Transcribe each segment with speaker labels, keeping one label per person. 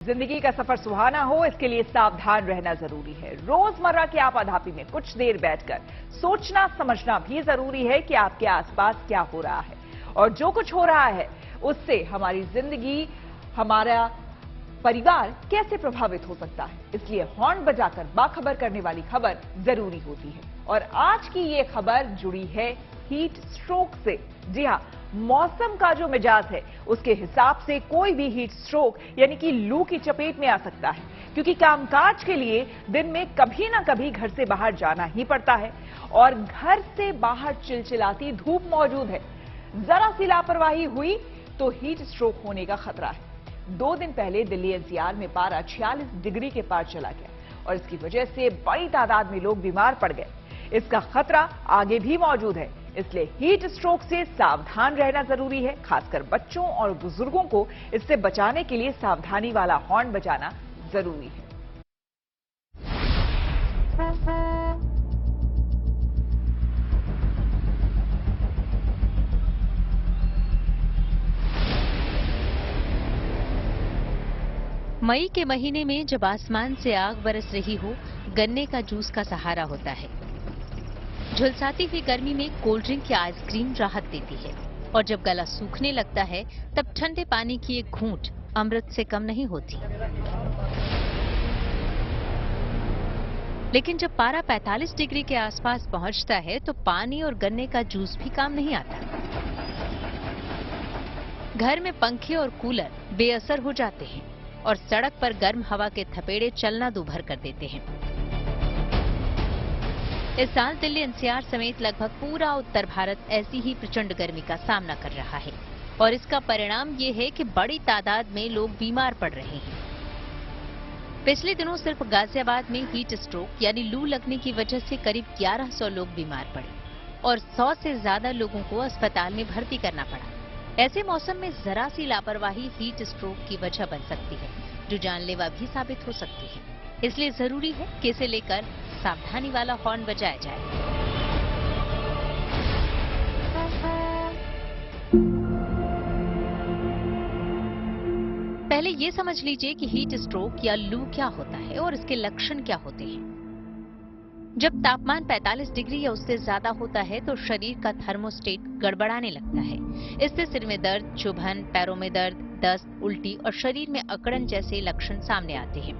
Speaker 1: जिंदगी का सफर सुहाना हो, इसके लिए सावधान रहना जरूरी है। रोजमर्रा की आपाधापी में कुछ देर बैठकर सोचना समझना भी जरूरी है कि आपके आसपास क्या हो रहा है और जो कुछ हो रहा है उससे हमारी जिंदगी, हमारा परिवार कैसे प्रभावित हो सकता है। इसलिए हॉर्न बजाकर बाखबर करने वाली खबर जरूरी होती है। और आज की ये खबर जुड़ी है हीट स्ट्रोक से। जी हां, मौसम का जो मिजाज है उसके हिसाब से कोई भी हीट स्ट्रोक यानी कि लू की चपेट में आ सकता है, क्योंकि कामकाज के लिए दिन में कभी ना कभी घर से बाहर जाना ही पड़ता है और घर से बाहर चिलचिलाती धूप मौजूद है। जरा सी लापरवाही हुई तो हीट स्ट्रोक होने का खतरा है। 2 दिन पहले दिल्ली एनसीआर में पारा 46 डिग्री के पार चला गया और इसकी वजह से बड़ी तादाद में लोग बीमार पड़ गए। इसका खतरा आगे भी मौजूद है, इसलिए हीट स्ट्रोक से सावधान रहना जरूरी है। खासकर बच्चों और बुजुर्गों को इससे बचाने के लिए सावधानी वाला हॉर्न बजाना जरूरी है।
Speaker 2: मई के महीने में जब आसमान से आग बरस रही हो, गन्ने का जूस का सहारा होता है। झुलसाती हुई गर्मी में कोल्ड ड्रिंक या आइसक्रीम राहत देती है और जब गला सूखने लगता है तब ठंडे पानी की एक घूंट अमृत से कम नहीं होती। लेकिन जब पारा 45 डिग्री के आसपास पहुंचता है तो पानी और गन्ने का जूस भी काम नहीं आता। घर में पंखे और कूलर बेअसर हो जाते हैं और सड़क पर गर्म हवा के थपेड़े चलना दूभर कर देते हैं। इस साल दिल्ली एनसीआर समेत लगभग पूरा उत्तर भारत ऐसी ही प्रचंड गर्मी का सामना कर रहा है और इसका परिणाम ये है कि बड़ी तादाद में लोग बीमार पड़ रहे हैं। पिछले दिनों सिर्फ गाजियाबाद में हीट स्ट्रोक यानी लू लगने की वजह से करीब 1100 लोग बीमार पड़े और 100 से ज्यादा लोगों को अस्पताल में भर्ती करना पड़ा। ऐसे मौसम में जरा सी लापरवाही हीट स्ट्रोक की वजह बन सकती है, जो जानलेवा भी साबित हो सकती है। इसलिए जरूरी है कि इसे लेकर सावधानी वाला हॉर्न बजाया जाए। पहले ये समझ लीजिए कि हीट स्ट्रोक या लू क्या होता है और इसके लक्षण क्या होते हैं। जब तापमान 45 डिग्री या उससे ज्यादा होता है तो शरीर का थर्मोस्टेट गड़बड़ाने लगता है। इससे सिर में दर्द, चुभन, पैरों में दर्द, दस्त, उल्टी और शरीर में अकड़न जैसे लक्षण सामने आते हैं।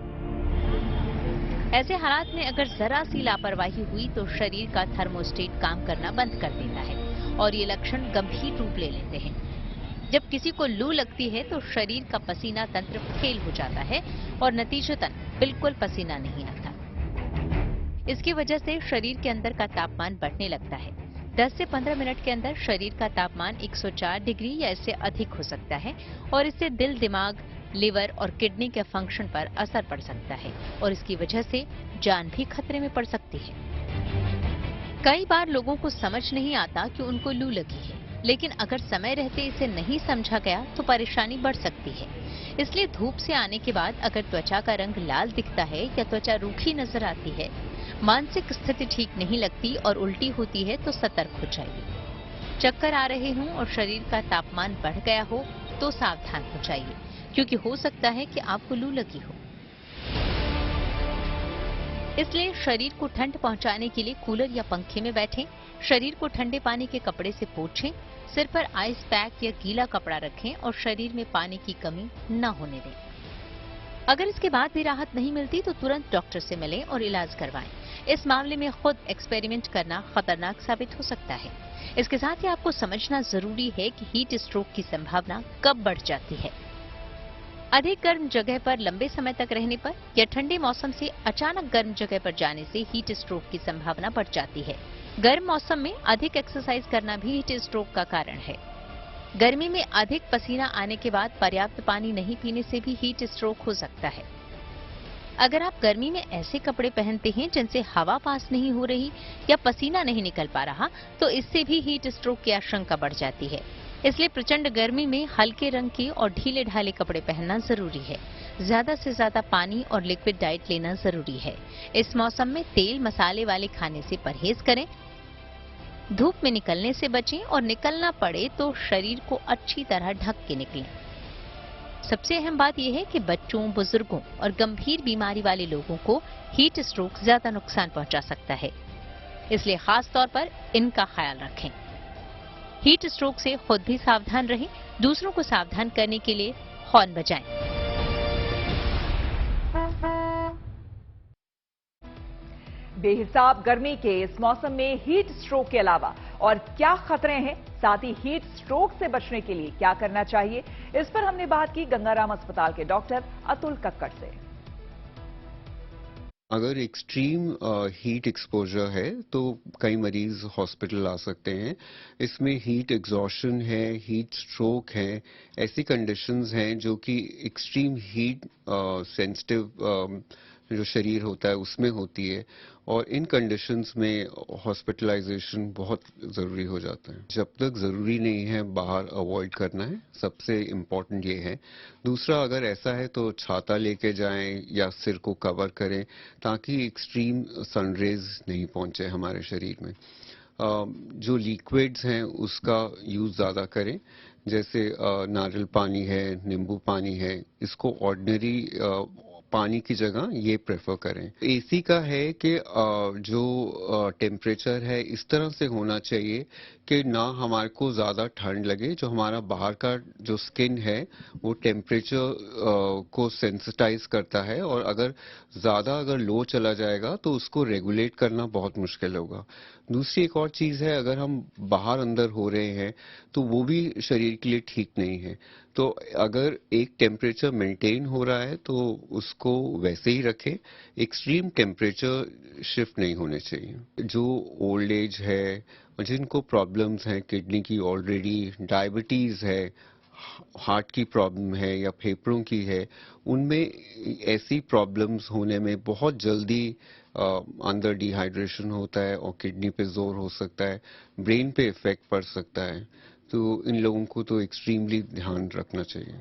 Speaker 2: ऐसे हालात में अगर जरा सी लापरवाही हुई तो शरीर का थर्मोस्टेट काम करना बंद कर देता है और ये लक्षण गंभीर रूप ले लेते हैं। जब किसी को लू लगती है तो शरीर का पसीना तंत्र फेल हो जाता है और नतीजतन बिल्कुल पसीना नहीं आता। इसकी वजह से शरीर के अंदर का तापमान बढ़ने लगता है। 10 से 15 मिनट के अंदर शरीर का तापमान 104 डिग्री या इससे अधिक हो सकता है और इससे दिल, दिमाग, लिवर और किडनी के फंक्शन पर असर पड़ सकता है और इसकी वजह से जान भी खतरे में पड़ सकती है। कई बार लोगों को समझ नहीं आता कि उनको लू लगी है, लेकिन अगर समय रहते इसे नहीं समझा गया तो परेशानी बढ़ सकती है। इसलिए धूप से आने के बाद अगर त्वचा का रंग लाल दिखता है या त्वचा रूखी नजर आती है, मानसिक स्थिति ठीक नहीं लगती और उल्टी होती है तो सतर्क हो जाइए। चक्कर आ रहे हों और शरीर का तापमान बढ़ गया हो तो सावधान हो जाइए, क्योंकि हो सकता है कि आपको लू लगी हो। इसलिए शरीर को ठंड पहुंचाने के लिए कूलर या पंखे में बैठें, शरीर को ठंडे पानी के कपड़े से पोंछें, सिर पर आइस पैक या गीला कपड़ा रखें और शरीर में पानी की कमी न होने दें। अगर इसके बाद भी राहत नहीं मिलती तो तुरंत डॉक्टर से मिलें और इलाज करवाएं। इस मामले में खुद एक्सपेरिमेंट करना खतरनाक साबित हो सकता है। इसके साथ ही आपको समझना जरूरी है कि हीट स्ट्रोक की संभावना कब बढ़ जाती है। अधिक गर्म जगह पर लंबे समय तक रहने पर या ठंडे मौसम से अचानक गर्म जगह पर जाने से हीट स्ट्रोक की संभावना बढ़ जाती है। गर्म मौसम में अधिक एक्सरसाइज करना भी हीट स्ट्रोक का कारण है। गर्मी में अधिक पसीना आने के बाद पर्याप्त पानी नहीं पीने से भी हीट स्ट्रोक हो सकता है। अगर आप गर्मी में ऐसे कपड़े पहनते हैं जिनसे हवा पास नहीं हो रही या पसीना नहीं निकल पा रहा, तो इससे भी हीट स्ट्रोक की आशंका बढ़ जाती है। इसलिए प्रचंड गर्मी में हल्के रंग के और ढीले ढाले कपड़े पहनना जरूरी है। ज्यादा से ज्यादा पानी और लिक्विड डाइट लेना जरूरी है। इस मौसम में तेल, मसाले वाले खाने से परहेज करें। धूप में निकलने से बचें और निकलना पड़े तो शरीर को अच्छी तरह ढक के निकलें। सबसे अहम बात यह है कि बच्चों, बुजुर्गों और गंभीर बीमारी वाले लोगों को हीट स्ट्रोक ज्यादा नुकसान पहुंचा सकता है, इसलिए खास तौर पर इनका ख्याल रखें। हीट स्ट्रोक से खुद भी सावधान रहें, दूसरों को सावधान करने के लिए हॉर्न बजाएं।
Speaker 1: बेहिसाब गर्मी के इस मौसम में हीट स्ट्रोक के अलावा और क्या खतरे हैं, साथ ही हीट स्ट्रोक से बचने के लिए क्या करना चाहिए, इस पर हमने बात की गंगाराम अस्पताल के डॉक्टर अतुल कक्कड़ से।
Speaker 3: अगर एक्सट्रीम हीट एक्सपोजर है तो कई मरीज हॉस्पिटल आ सकते हैं। इसमें हीट एग्जॉशन है, हीट स्ट्रोक है, ऐसी कंडीशंस हैं जो कि एक्सट्रीम हीट सेंसिटिव जो शरीर होता है उसमें होती है, और इन कंडीशंस में हॉस्पिटलाइजेशन बहुत ज़रूरी हो जाता है। जब तक ज़रूरी नहीं है बाहर अवॉइड करना है, सबसे इम्पॉर्टेंट ये है। दूसरा, अगर ऐसा है तो छाता लेके जाएं या सिर को कवर करें ताकि एक्सट्रीम सनरेज नहीं पहुंचे हमारे शरीर में। जो लिक्विड्स हैं उसका यूज़ ज़्यादा करें, जैसे नारियल पानी है, नींबू पानी है, इसको ऑर्डिनरी पानी की जगह ये प्रेफर करें। एसी का है कि जो टेम्परेचर है इस तरह से होना चाहिए कि ना हमारे को ज़्यादा ठंड लगे, जो हमारा बाहर का जो स्किन है वो टेम्परेचर को सेंसिटाइज करता है, और अगर लो चला जाएगा तो उसको रेगुलेट करना बहुत मुश्किल होगा। दूसरी एक और चीज़ है, अगर हम बाहर अंदर हो रहे हैं तो वो भी शरीर के लिए ठीक नहीं है। तो अगर एक टेम्परेचर मेंटेन हो रहा है तो उसको वैसे ही रखें, एक्सट्रीम टेम्परेचर शिफ्ट नहीं होने चाहिए। जो ओल्ड एज है, जिनको प्रॉब्लम्स हैं किडनी की, ऑलरेडी डायबिटीज़ है, हार्ट की प्रॉब्लम है या फेफड़ों की है, उनमें ऐसी प्रॉब्लम्स होने में बहुत जल्दी अंदर डिहाइड्रेशन होता है और किडनी पे जोर हो सकता है, ब्रेन पे इफेक्ट पड़ सकता है। तो इन लोगों को तो एक्सट्रीमली ध्यान रखना चाहिए।